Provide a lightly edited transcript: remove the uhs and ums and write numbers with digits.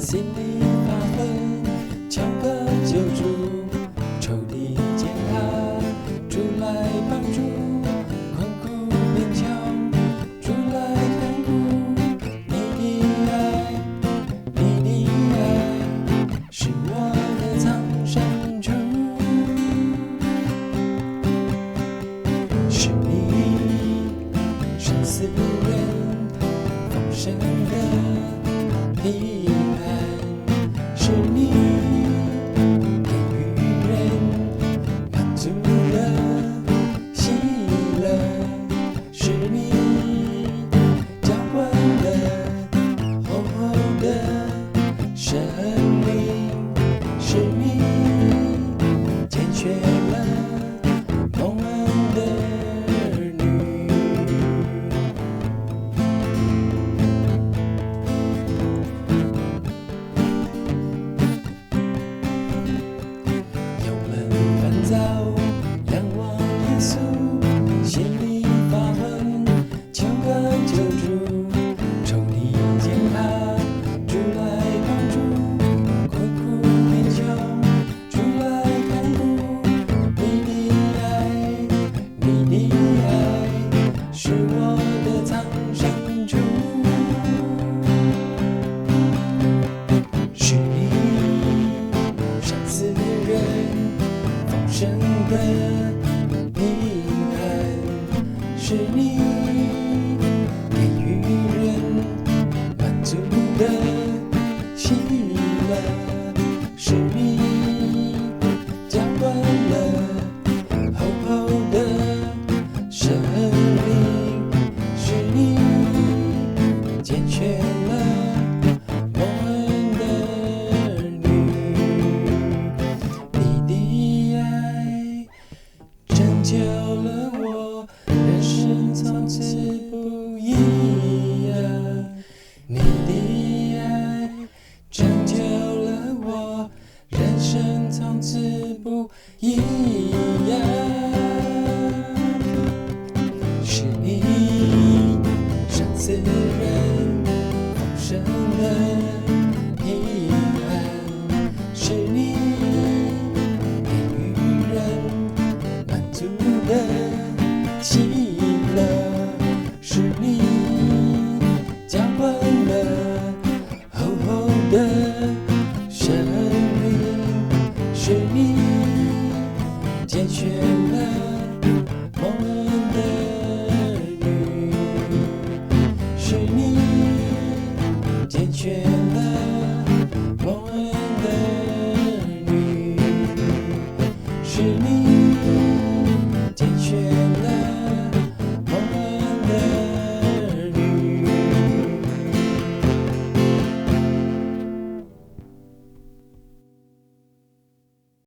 心里发昏，求个救助，抽离践踏，主来帮助，困苦勉强，主来看顾。你的爱，你的爱，是我的藏身处，是你生死人丰盛的平安，是你给予人满足的喜乐，是你浇灌了厚厚的生命，是你拣选了蒙恩的儿女。忧闷烦躁，仰望耶稣，心里发昏，求个救助，抽离践踏，主来帮助，困苦勉强，主来看顾。你的爱，你的爱，是我的藏身处，是你赏赐人丰盛的平安，是你给予人满足的喜乐，是你浇灌了厚厚的生命，是你拣选了蒙恩的儿女。你的爱拯救了我，人生从此不一样。你的爱拯救了我，人生从此不一样。是你赏赐人丰盛的平安，是你给予人满足的喜乐，是你浇灌了厚厚的生命，是你拣选了蒙恩